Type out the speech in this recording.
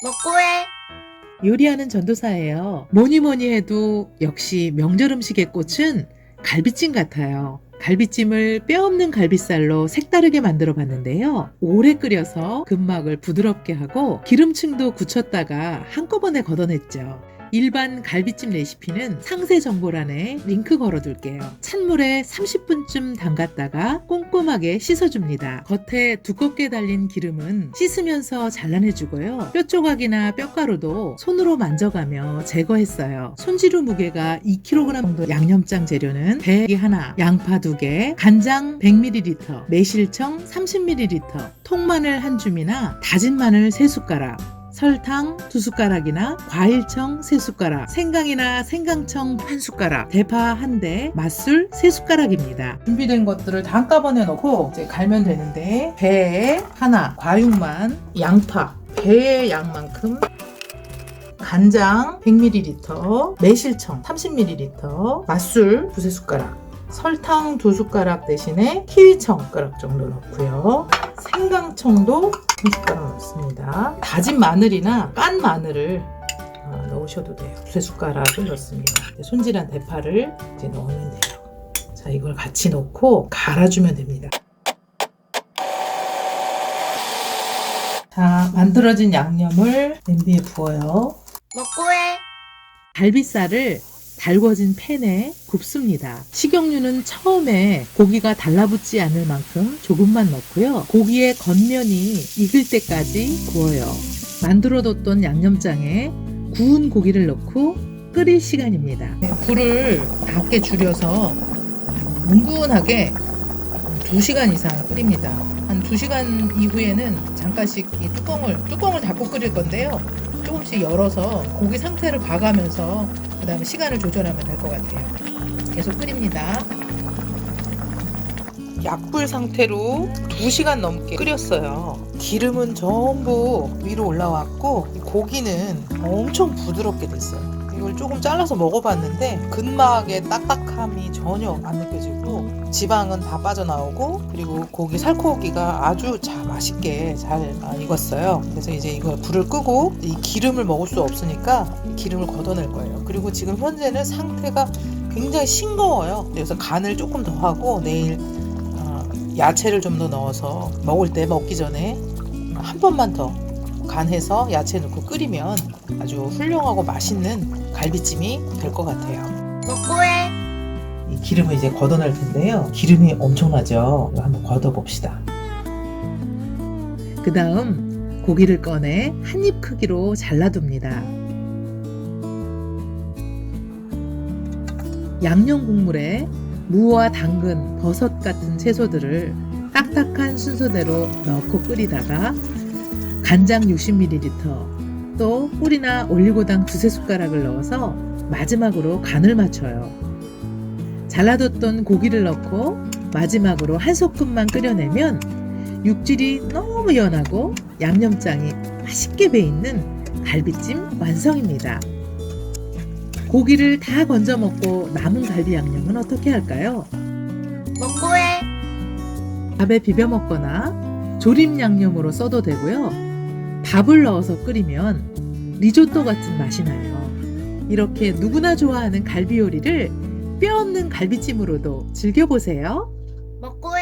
먹고해. 요리하는 전도사예요. 뭐니 해도 역시 명절 음식의 꽃은 갈비찜 같아요. 갈비찜을 뼈 없는 갈비살로 색다르게 만들어 봤는데요. 오래 끓여서 근막을 부드럽게 하고 기름층도 굳혔다가 한꺼번에 걷어냈죠. 일반 갈비찜 레시피는 상세 정보란에 링크 걸어둘게요. 찬물에 30분쯤 담갔다가 꼼꼼하게 씻어줍니다. 겉에 두껍게 달린 기름은 씻으면서 잘라내주고요. 뼈 조각이나 뼈가루도 손으로 만져가며 제거했어요. 손질후 무게가 2kg 정도 양념장 재료는 배 하나, 양파 2개, 간장 100ml, 매실청 30ml, 통마늘 한 줌이나 다진 마늘 3숟가락, 설탕 2숟가락이나 과일청 3숟가락, 생강이나 생강청 1숟가락, 대파 1대, 맛술 3숟가락입니다. 준비된 것들을 다 한꺼번에 넣고 이제 갈면 되는데, 배 하나, 과육만, 양파 배의 양만큼, 간장 100ml, 매실청 30ml, 맛술 2-3숟가락, 설탕 2숟가락 대신에 키위청 1숟가락 정도 넣고요. 생강청도 1숟가락 넣습니다. 다진 마늘이나 깐 마늘을 넣으셔도 돼요. 2숟가락을 넣습니다. 손질한 대파를 이제 넣으면 돼요. 자, 이걸 같이 넣고 갈아주면 됩니다. 자, 만들어진 양념을 냄비에 부어요. 먹고해. 갈비살을 달궈진 팬에 굽습니다. 식용유는 처음에 고기가 달라붙지 않을 만큼 조금만 넣고요. 고기의 겉면이 익을 때까지 구워요. 만들어뒀던 양념장에 구운 고기를 넣고 끓일 시간입니다. 불을 작게 줄여서 뭉근하게 2시간 이상 끓입니다. 한 2시간 이후에는 잠깐씩 이 뚜껑을 닫고 끓일 건데요. 조금씩 열어서 고기 상태를 봐가면서 그 다음에 시간을 조절하면 될 것 같아요. 계속 끓입니다. 약불 상태로 2시간 넘게 끓였어요. 기름은 전부 위로 올라왔고 고기는 엄청 부드럽게 됐어요. 이걸 조금 잘라서 먹어봤는데 근막의 딱딱함이 전혀 안 느껴지고 지방은 다 빠져나오고, 그리고 고기 살코기가 아주 맛있게 잘 익었어요. 그래서 이제 이걸 불을 끄고 이 기름을 먹을 수 없으니까 기름을 걷어낼 거예요. 그리고 지금 현재는 상태가 굉장히 싱거워요. 그래서 간을 조금 더 하고 내일 야채를 좀 더 넣어서 먹기 전에 한 번만 더 간해서 야채 넣고 끓이면 아주 훌륭하고 맛있는 갈비찜이 될 것 같아요. 먹고해. 이 기름을 이제 걷어낼 텐데요. 기름이 엄청나죠? 이거 한번 걷어봅시다. 그 다음 고기를 꺼내 한 입 크기로 잘라둡니다. 양념 국물에 무와 당근, 버섯 같은 채소들을 딱딱한 순서대로 넣고 끓이다가 간장 60ml, 또 꿀이나 올리고당 2-3숟가락을 넣어서 마지막으로 간을 맞춰요. 잘라뒀던 고기를 넣고 마지막으로 한 소끔만 끓여내면 육질이 너무 연하고 양념장이 맛있게 배있는 갈비찜 완성입니다. 고기를 다 건져 먹고 남은 갈비 양념은 어떻게 할까요? 먹고해. 밥에 비벼 먹거나 조림 양념으로 써도 되고요. 밥을 넣어서 끓이면 리조또 같은 맛이 나요. 이렇게 누구나 좋아하는 갈비 요리를 뼈 없는 갈비찜으로도 즐겨보세요. 먹고해.